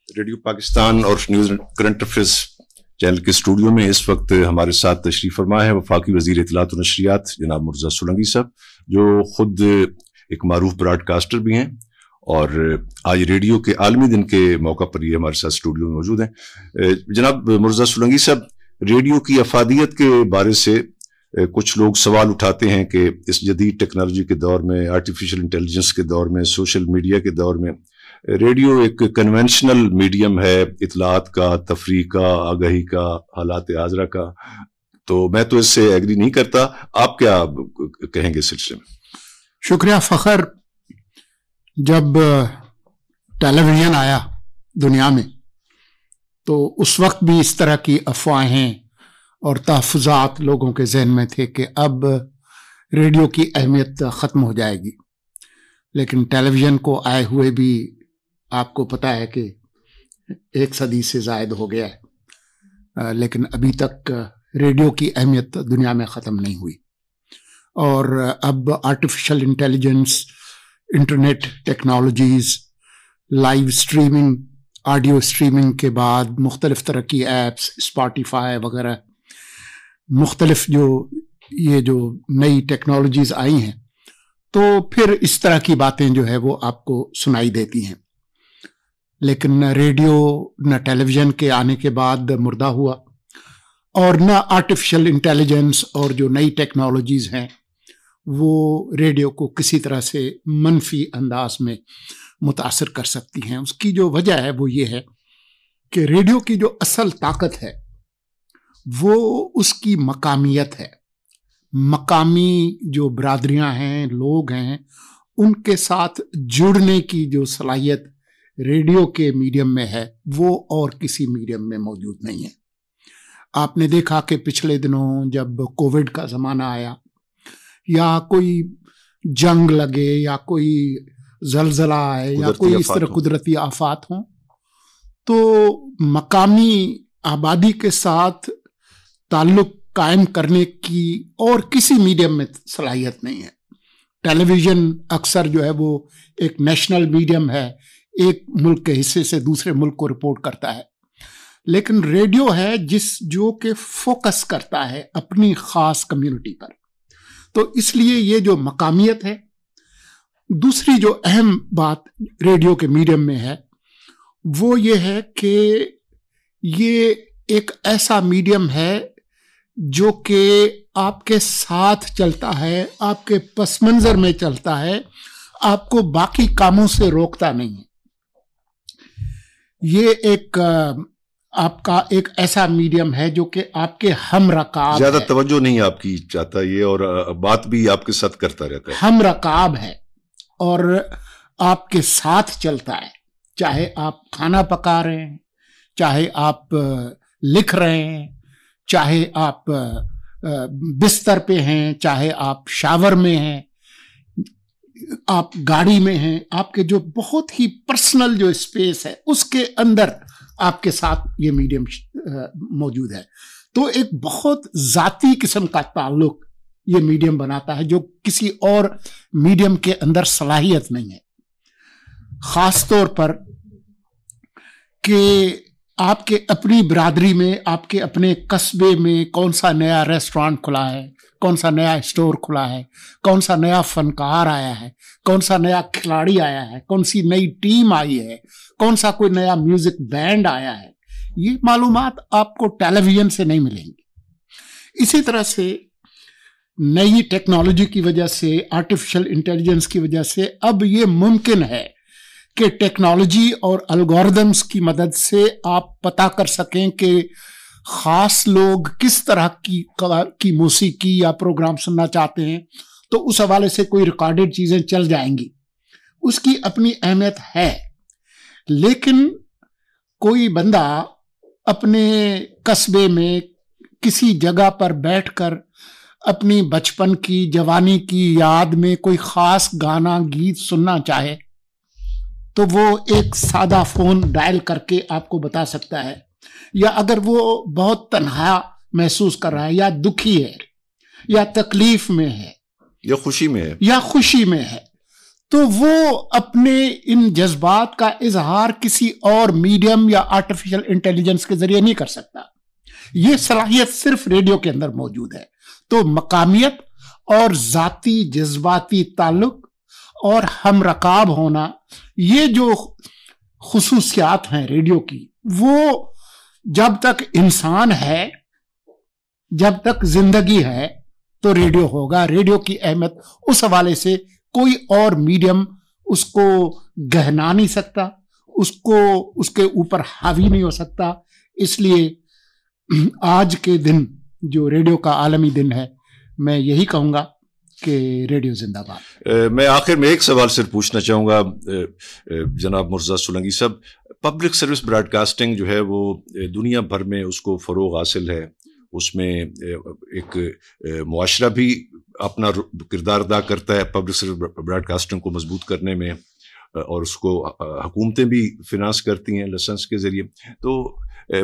Radio Pakistan اور news current affairs channel کے studio میں اس وقت ہمارے ساتھ تشریف فرما ہے وفاقی وزیر اطلاعات و نشریات جناب مرزا سولنگی صاحب، جو خود ایک معروف براڈ کاسٹر بھی ہیں اور آج ریڈیو کے عالمی دن کے موقع پر یہ ہمارے ساتھ اسٹوڈیو میں موجود ہیں۔ جناب مرزا سولنگی صاحب، ریڈیو کی افادیت کے بارے سے کچھ لوگ سوال اٹھاتے ہیں کہ اس جدید ٹیکنالوجی کے دور میں، آرٹیفیشل انٹیلیجنس کے دور میں، سوشل میڈیا کے دور میں ریڈیو ایک کنونشنل میڈیم ہے اطلاعات کا، تفریح کا، آگاہی کا، حالات حاضرہ کا، تو میں تو اس سے ایگری نہیں کرتا، آپ کیا کہیں گے اس سلسلے میں؟ شکریہ فخر۔ جب ٹیلی ویژن آیا دنیا میں تو اس وقت بھی اس طرح کی افواہیں اور تحفظات لوگوں کے ذہن میں تھے کہ اب ریڈیو کی اہمیت ختم ہو جائے گی، لیکن ٹیلی ویژن کو آئے ہوئے بھی آپ کو پتہ ہے کہ 1 صدی سے زائد ہو گیا ہے، لیکن ابھی تک ریڈیو کی اہمیت دنیا میں ختم نہیں ہوئی۔ اور اب artificial intelligence, internet technologies, live streaming, audio streaming کے بعد مختلف طرح کی ایپس، اسپاٹیفائی وغیرہ، مختلف یہ جو نئی ٹیکنالوجیز آئی ہیں، تو پھر اس طرح کی باتیں جو ہے وہ آپ کو سنائی دیتی ہیں۔ لیکن نہ ریڈیو نہ ٹیلی ویژن کے آنے کے بعد مردہ ہوا، اور نہ آرٹیفیشل انٹیلیجنس اور جو نئی ٹیکنالوجیز ہیں وہ ریڈیو کو کسی طرح سے منفی انداز میں متاثر کر سکتی ہیں۔ اس کی جو وجہ ہے وہ یہ ہے کہ ریڈیو کی جو اصل طاقت ہے وہ اس کی مقامیت ہے۔ مقامی جو برادریاں ہیں، لوگ ہیں، ان کے ساتھ جڑنے کی جو صلاحیت ریڈیو کے میڈیم میں ہے وہ اور کسی میڈیم میں موجود نہیں ہے۔ آپ نے دیکھا کہ پچھلے دنوں جب کووڈ کا زمانہ آیا یا کوئی جنگ لگے یا کوئی زلزلہ آئے یا کوئی اس طرح قدرتی آفات ہوں، تو مقامی آبادی کے ساتھ تعلق قائم کرنے کی اور کسی میڈیم میں صلاحیت نہیں ہے۔ ٹیلی ویژن اکثر جو ہے وہ ایک نیشنل میڈیم ہے، ایک ملک کے حصے سے دوسرے ملک کو رپورٹ کرتا ہے، لیکن ریڈیو ہے جو کہ فوکس کرتا ہے اپنی خاص کمیونٹی پر۔ تو اس لیے یہ جو مقامیت ہے، دوسری جو اہم بات ریڈیو کے میڈیم میں ہے وہ یہ ہے کہ یہ ایک ایسا میڈیم ہے جو کہ آپ کے ساتھ چلتا ہے، آپ کے پس منظر میں چلتا ہے، آپ کو باقی کاموں سے روکتا نہیں ہے۔ یہ ایک آپ کا ایک ایسا میڈیم ہے جو کہ آپ کے ہم رکاب زیادہ توجہ نہیں آپ کی چاہتا یہ، اور بات بھی آپ کے ساتھ کرتا رہتا ہے، ہم رکاب ہے اور آپ کے ساتھ چلتا ہے۔ چاہے آپ کھانا پکا رہے ہیں، چاہے آپ لکھ رہے ہیں، چاہے آپ بستر پہ ہیں، چاہے آپ شاور میں ہیں، آپ گاڑی میں ہیں، آپ کے جو بہت ہی پرسنل جو اسپیس ہے اس کے اندر آپ کے ساتھ یہ میڈیم موجود ہے۔ تو ایک بہت ذاتی قسم کا تعلق یہ میڈیم بناتا ہے جو کسی اور میڈیم کے اندر صلاحیت نہیں ہے۔ خاص طور پر کہ آپ کے اپنی برادری میں، آپ کے اپنے قصبے میں کون سا نیا ریسٹورانٹ کھلا ہے، کون سا نیا اسٹور کھلا ہے، کون سا نیا فنکار آیا ہے، کون سا نیا کھلاڑی آیا ہے، کون سی نئی ٹیم آئی ہے، کون سا کوئی نیا میوزک بینڈ آیا ہے، یہ معلومات آپ کو ٹیلی ویژن سے نہیں ملیں گی۔ اسی طرح سے نئی ٹیکنالوجی کی وجہ سے، آرٹیفیشل انٹیلیجنس کی وجہ سے اب یہ ممکن ہے کہ ٹیکنالوجی اور الگوریدمز کی مدد سے آپ پتہ کر سکیں کہ خاص لوگ کس طرح کی موسیقی یا پروگرام سننا چاہتے ہیں، تو اس حوالے سے کوئی ریکارڈڈ چیزیں چل جائیں گی۔ اس کی اپنی اہمیت ہے، لیکن کوئی بندہ اپنے قصبے میں کسی جگہ پر بیٹھ کر اپنی بچپن کی، جوانی کی یاد میں کوئی خاص گانا، گیت سننا چاہے تو وہ ایک سادہ فون ڈائل کر کے آپ کو بتا سکتا ہے، یا اگر وہ بہت تنہا محسوس کر رہا ہے یا دکھی ہے یا تکلیف میں ہے یا خوشی میں ہے، یا خوشی میں ہے، تو وہ اپنے ان جذبات کا اظہار کسی اور میڈیم یا آرٹیفیشل انٹیلیجنس کے ذریعے نہیں کر سکتا. یہ صلاحیت صرف ریڈیو کے اندر موجود ہے. تو مقامیت اور ذاتی جذباتی تعلق اور ہم رکاب ہونا، یہ جو خصوصیات ہیں ریڈیو کی، وہ جب تک انسان ہے، جب تک زندگی ہے تو ریڈیو ہوگا. ریڈیو کی اہمیت اس حوالے سے کوئی اور میڈیم اس کو گہنا نہیں سکتا، اس کے اوپر حاوی نہیں ہو سکتا. اس لیے آج کے دن جو ریڈیو کا عالمی دن ہے، میں یہی کہوں گا کہ ریڈیو زندہ باد. میں آخر میں ایک سوال صرف پوچھنا چاہوں گا جناب مرزا سولنگی صاحب. پبلک سروس براڈ کاسٹنگ جو ہے وہ دنیا بھر میں اس کو فروغ حاصل ہے. اس میں ایک معاشرہ بھی اپنا کردار ادا کرتا ہے پبلک سروس براڈ کاسٹنگ کو مضبوط کرنے میں، اور اس کو حکومتیں بھی فنانس کرتی ہیں لائسنس کے ذریعے. تو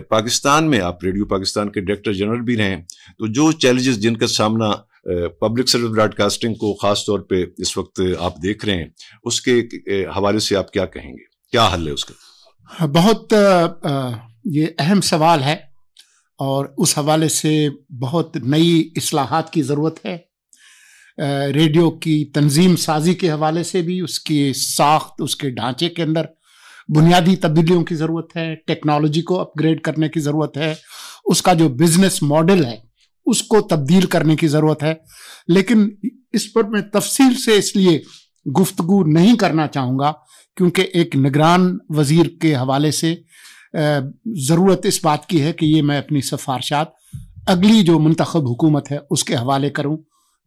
پاکستان میں آپ ریڈیو پاکستان کے ڈائریکٹر جنرل بھی رہے ہیں، تو جو چیلنجز جن کا سامنا پبلک سروس براڈ کاسٹنگ کو خاص طور پہ اس وقت آپ دیکھ رہے ہیں، اس کے حوالے سے آپ کیا کہیں گے؟ کیا حل ہے اس کا؟ بہت یہ اہم سوال ہے، اور اس حوالے سے بہت نئی اصلاحات کی ضرورت ہے. ریڈیو کی تنظیم سازی کے حوالے سے بھی، اس کی ساخت، اس کے ڈھانچے کے اندر بنیادی تبدیلیوں کی ضرورت ہے. ٹیکنالوجی کو اپ گریڈ کرنے کی ضرورت ہے. اس کا جو بزنس ماڈل ہے اس کو تبدیل کرنے کی ضرورت ہے. لیکن اس پر میں تفصیل سے اس لیے گفتگو نہیں کرنا چاہوں گا کیونکہ ایک نگران وزیر کے حوالے سے ضرورت اس بات کی ہے کہ یہ میں اپنی سفارشات اگلی جو منتخب حکومت ہے اس کے حوالے کروں.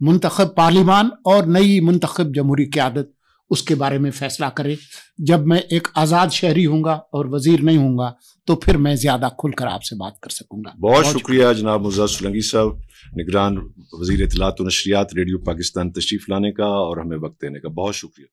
منتخب پارلیمان اور نئی منتخب جمہوری قیادت اس کے بارے میں فیصلہ کرے. جب میں ایک آزاد شہری ہوں گا اور وزیر نہیں ہوں گا تو پھر میں زیادہ کھل کر آپ سے بات کر سکوں گا. بہت شکریہ جناب مرزا سولنگی صاحب، نگران وزیر اطلاعات و نشریات، ریڈیو پاکستان تشریف لانے کا اور ہمیں وقت دینے کا. بہت شکریہ.